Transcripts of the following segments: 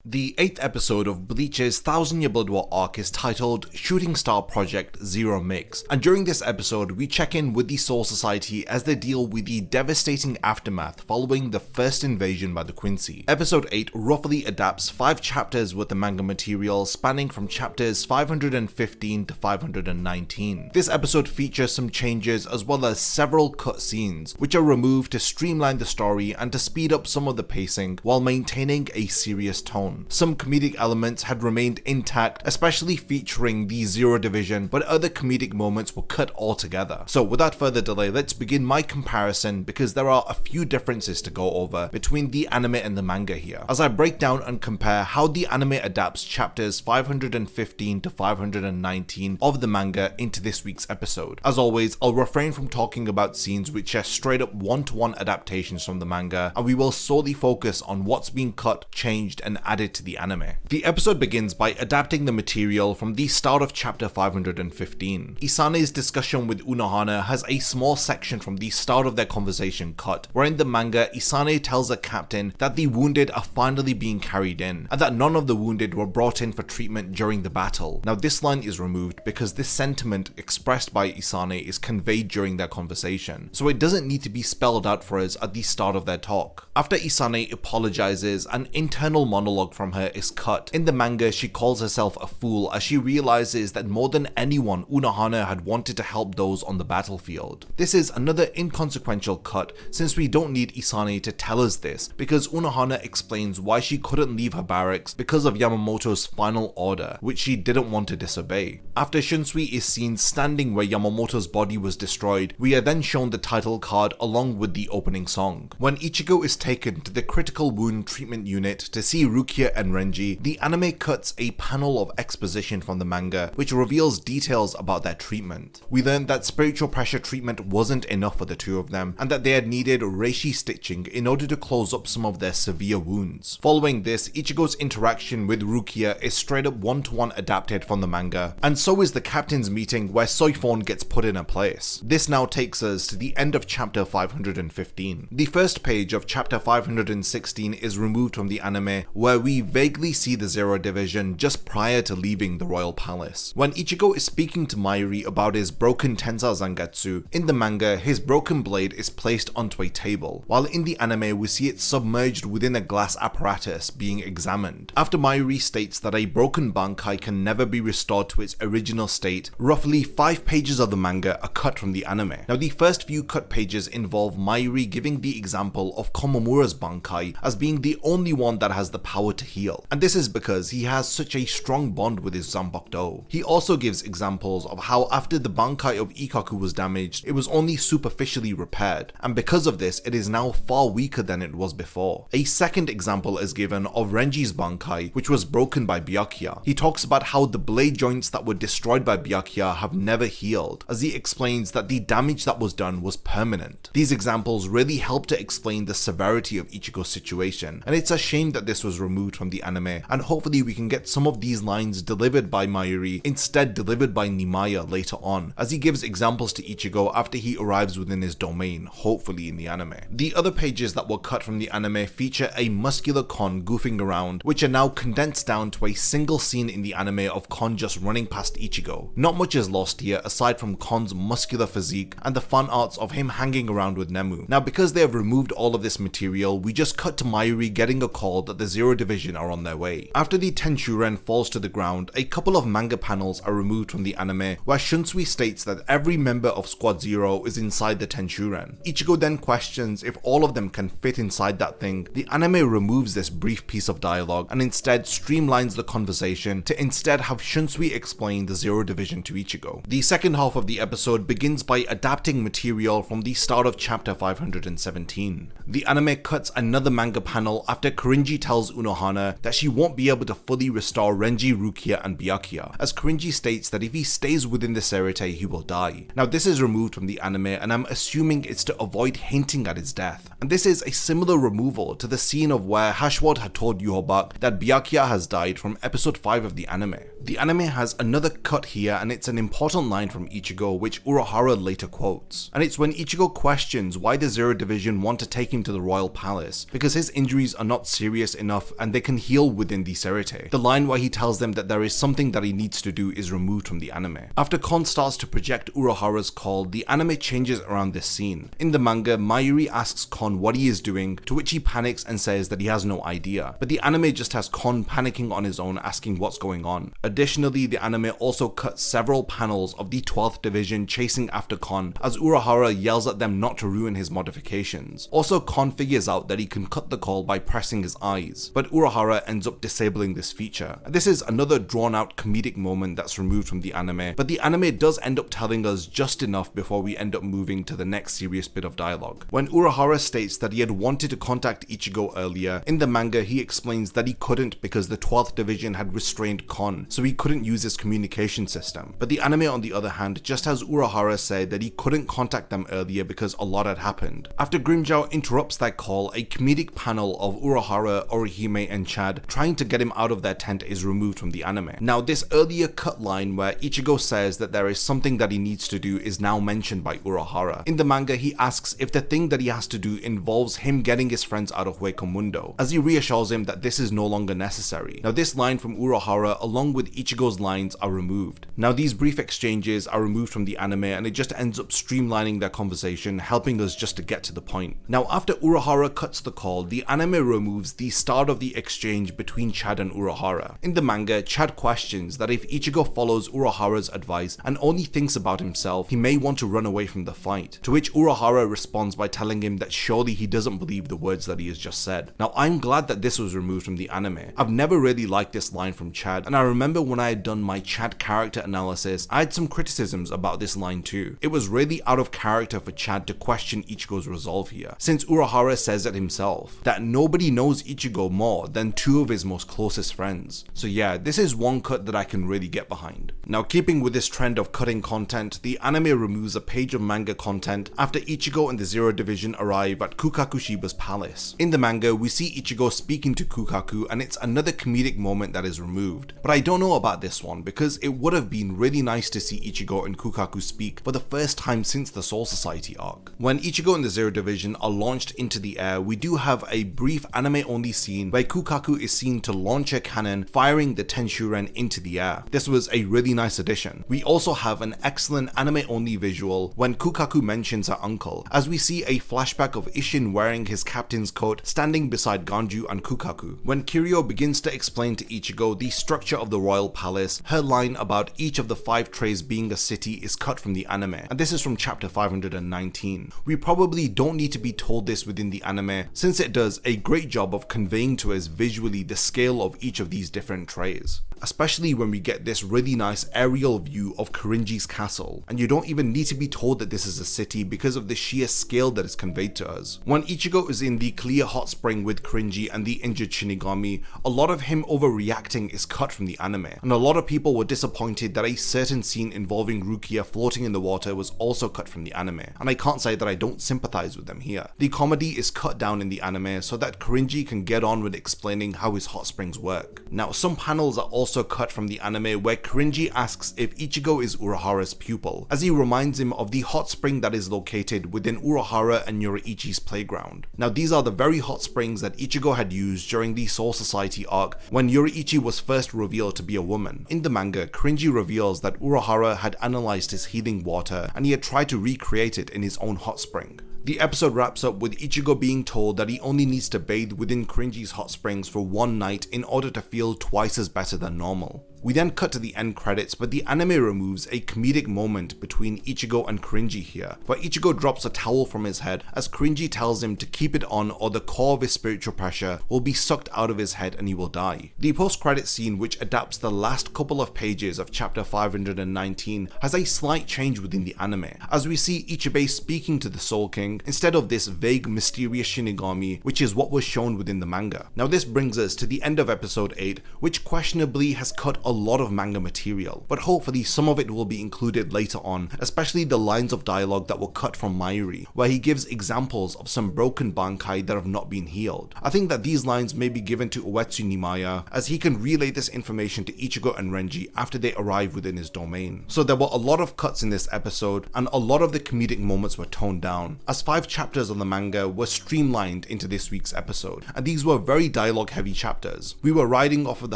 The 8th episode of Bleach's 1000-Year Blood War arc is titled Shooting Star Project Zero Mix, and during this episode we check in with the Soul Society as they deal with the devastating aftermath following the first invasion by the Quincy. Episode 8 roughly adapts 5 chapters with the manga material spanning from chapters 515 to 519. This episode features some changes as well as several cut scenes, which are removed to streamline the story and to speed up some of the pacing while maintaining a serious tone. Some comedic elements had remained intact, especially featuring the Zero Division, but other comedic moments were cut altogether. So without further delay, let's begin my comparison because there are a few differences to go over between the anime and the manga here, as I break down and compare how the anime adapts chapters 515 to 519 of the manga into this week's episode. As always, I'll refrain from talking about scenes which are straight up one-to-one adaptations from the manga, and we will solely focus on what's been cut, changed, and added to the anime. The episode begins by adapting the material from the start of chapter 515. Isane's discussion with Unohana has a small section from the start of their conversation cut, where in the manga Isane tells a captain that the wounded are finally being carried in, and that none of the wounded were brought in for treatment during the battle. Now this line is removed because this sentiment expressed by Isane is conveyed during their conversation, so it doesn't need to be spelled out for us at the start of their talk. After Isane apologizes, an internal monologue from her is cut. In the manga, she calls herself a fool as she realizes that more than anyone, Unohana had wanted to help those on the battlefield. This is another inconsequential cut since we don't need Isane to tell us this, because Unohana explains why she couldn't leave her barracks because of Yamamoto's final order, which she didn't want to disobey. After Shunsui is seen standing where Yamamoto's body was destroyed, we are then shown the title card along with the opening song. When Ichigo is taken to the critical wound treatment unit to see Rukia and Renji, the anime cuts a panel of exposition from the manga which reveals details about their treatment. We learned that spiritual pressure treatment wasn't enough for the two of them, and that they had needed reishi stitching in order to close up some of their severe wounds. Following this, Ichigo's interaction with Rukia is straight up one-to-one adapted from the manga, and so is the captain's meeting where Soifon gets put in her place. This now takes us to the end of chapter 515. The first page of chapter 516 is removed from the anime, where we vaguely see the Zero Division just prior to leaving the royal palace. When Ichigo is speaking to Mayuri about his broken Tensa Zangetsu, in the manga his broken blade is placed onto a table, while in the anime we see it submerged within a glass apparatus being examined. After Mayuri states that a broken Bankai can never be restored to its original state, roughly 5 pages of the manga are cut from the anime. Now the first few cut pages involve Mayuri giving the example of Komomura's Bankai as being the only one that has the power to heal, and this is because he has such a strong bond with his Zanbakudo. He also gives examples of how after the Bankai of Ikaku was damaged, it was only superficially repaired, and because of this it is now far weaker than it was before. A second example is given of Renji's Bankai, which was broken by Byakuya. He talks about how the blade joints that were destroyed by Byakuya have never healed, as he explains that the damage that was done was permanent. These examples really help to explain the severity of Ichigo's situation, and it's a shame that this was removed from the anime, and hopefully we can get some of these lines delivered by Mayuri instead delivered by Nimaya later on, as he gives examples to Ichigo after he arrives within his domain, hopefully in the anime. The other pages that were cut from the anime feature a muscular Kon goofing around, which are now condensed down to a single scene in the anime of Kon just running past Ichigo. Not much is lost here aside from Kon's muscular physique and the fan arts of him hanging around with Nemu. Now because they have removed all of this material, we just cut to Mayuri getting a call that the Zero Division are on their way. After the Tenshuren falls to the ground, a couple of manga panels are removed from the anime where Shunsui states that every member of Squad Zero is inside the Tenshuren. Ichigo then questions if all of them can fit inside that thing. The anime removes this brief piece of dialogue and instead streamlines the conversation to instead have Shunsui explain the Zero Division to Ichigo. The second half of the episode begins by adapting material from the start of chapter 517. The anime cuts another manga panel after Korinji tells Unohana that she won't be able to fully restore Renji, Rukia and Byakuya, as Korinji states that if he stays within the Serite he will die. Now this is removed from the anime and I'm assuming it's to avoid hinting at his death, and this is a similar removal to the scene of where Hashwad had told Yuhobak that Byakuya has died from episode 5 of the anime. The anime has another cut here and it's an important line from Ichigo which Urahara later quotes, and it's when Ichigo questions why the Zero Division want to take him to the royal palace, because his injuries are not serious enough and they can heal within the Serite. The line where he tells them that there is something that he needs to do is removed from the anime. After Kon starts to project Urahara's call, the anime changes around this scene. In the manga, Mayuri asks Kon what he is doing, to which he panics and says that he has no idea, but the anime just has Kon panicking on his own, asking what's going on. Additionally, the anime also cuts several panels of the 12th Division chasing after Kon as Urahara yells at them not to ruin his modifications. Also, Kon figures out that he can cut the call by pressing his eyes, but Urahara ends up disabling this feature. This is another drawn out comedic moment that's removed from the anime, but the anime does end up telling us just enough before we end up moving to the next serious bit of dialogue. When Urahara states that he had wanted to contact Ichigo earlier, in the manga he explains that he couldn't because the 12th Division had restrained Kon, so he couldn't use his communication system. But the anime on the other hand just has Urahara say that he couldn't contact them earlier because a lot had happened. After Grimmjow interrupts that call, a comedic panel of Urahara, Orihime and Chad trying to get him out of their tent is removed from the anime. Now this earlier cut line where Ichigo says that there is something that he needs to do is now mentioned by Urahara. In the manga he asks if the thing that he has to do involves him getting his friends out of Huecomundo, as he reassures him that this is no longer necessary. Now this line from Urahara along with Ichigo's lines are removed. Now these brief exchanges are removed from the anime and it just ends up streamlining their conversation, helping us just to get to the point. Now after Urahara cuts the call, the anime removes the start of the exchange between Chad and Urahara. In the manga, Chad questions that if Ichigo follows Urahara's advice and only thinks about himself, he may want to run away from the fight, to which Urahara responds by telling him that surely he doesn't believe the words that he has just said. Now I'm glad that this was removed from the anime. I've never really liked this line from Chad, and I remember when I had done my Chad character analysis, I had some criticisms about this line too. It was really out of character for Chad to question Ichigo's resolve here, since Urahara says it himself, that nobody knows Ichigo more than two of his most closest friends. So yeah, this is one cut that I can really get behind. Now keeping with this trend of cutting content, the anime removes a page of manga content after Ichigo and the Zero Division arrive at Kukaku Shiba's palace. In the manga, we see Ichigo speaking to Kukaku and it's another comedic moment that is removed. But I don't know about this one because it would have been really nice to see Ichigo and Kukaku speak for the first time since the Soul Society arc. When Ichigo and the Zero Division are launched into the air, we do have a brief anime only scene where Kukaku is seen to launch a cannon, firing the Tenshuren into the air. This was a really nice addition. We also have an excellent anime only visual when Kukaku mentions her uncle, as we see a flashback of Isshin wearing his captain's coat standing beside Ganju and Kukaku. When Kiryu begins to explain to Ichigo the structure of the royal palace, her line about each of the 5 trays being a city is cut from the anime, and this is from chapter 519. We probably don't need to be told this within the anime, since it does a great job of conveying to us visually the scale of each of these different trays, especially when we get this really nice aerial view of Korinji's castle, and you don't even need to be told that this is a city because of the sheer scale that is conveyed to us. When Ichigo is in the clear hot spring with Korinji and the injured Shinigami, a lot of him overreacting is cut from the anime, and a lot of people were disappointed that a certain scene involving Rukia floating in the water was also cut from the anime, and I can't say that I don't sympathize with them here. The comedy is cut down in the anime so that Korinji can get on with explaining how his hot springs work. Now some panels are also cut from the anime where Korinji asks if Ichigo is Urahara's pupil, as he reminds him of the hot spring that is located within Urahara and Yoriichi's playground. Now these are the very hot springs that Ichigo had used during the Soul Society arc when Yoriichi was first revealed to be a woman. In the manga, Korinji reveals that Urahara had analyzed his healing water and he had tried to recreate it in his own hot spring. The episode wraps up with Ichigo being told that he only needs to bathe within Korinji's hot springs for one night in order to feel twice as better than normal. We then cut to the end credits, but the anime removes a comedic moment between Ichigo and Korinji here, where Ichigo drops a towel from his head as Korinji tells him to keep it on or the core of his spiritual pressure will be sucked out of his head and he will die. The post-credit scene, which adapts the last couple of pages of chapter 519, has a slight change within the anime, as we see Ichibei speaking to the Soul King instead of this vague mysterious Shinigami, which is what was shown within the manga. Now this brings us to the end of episode 8, which questionably has cut a lot of manga material, but hopefully some of it will be included later on, especially the lines of dialogue that were cut from Mayuri, where he gives examples of some broken bankai that have not been healed. I think that these lines may be given to Uetsu Nimaya, as he can relay this information to Ichigo and Renji after they arrive within his domain. So there were a lot of cuts in this episode, and a lot of the comedic moments were toned down, as 5 chapters of the manga were streamlined into this week's episode, and these were very dialogue heavy chapters. We were riding off of the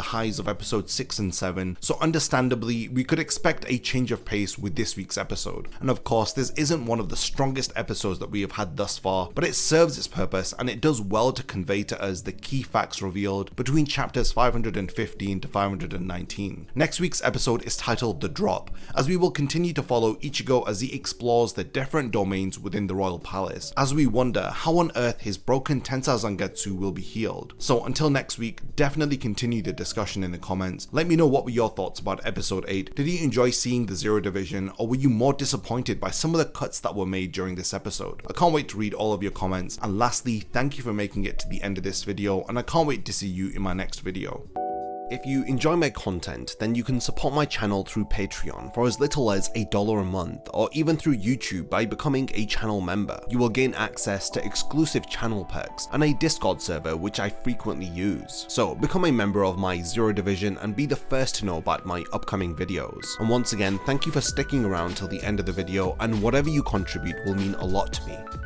highs of episodes 6 and 7, so understandably we could expect a change of pace with this week's episode. And of course, this isn't one of the strongest episodes that we have had thus far, but it serves its purpose and it does well to convey to us the key facts revealed between chapters 515 to 519. Next week's episode is titled The Drop, as we will continue to follow Ichigo as he explores the different domains within the royal palace, as we wonder how on earth his broken Tensei Zangetsu will be healed. So until next week, definitely continue the discussion in the comments. Let me know what were your thoughts about episode 8. Did you enjoy seeing the Zero Division, or were you more disappointed by some of the cuts that were made during this episode? I can't wait to read all of your comments, and lastly, thank you for making it to the end of this video, and I can't wait to see you in my next video. If you enjoy my content, then you can support my channel through Patreon for as little as $1 a month, or even through YouTube by becoming a channel member. You will gain access to exclusive channel perks and a Discord server which I frequently use. So become a member of my Zero Division and be the first to know about my upcoming videos. And once again, thank you for sticking around till the end of the video, and whatever you contribute will mean a lot to me.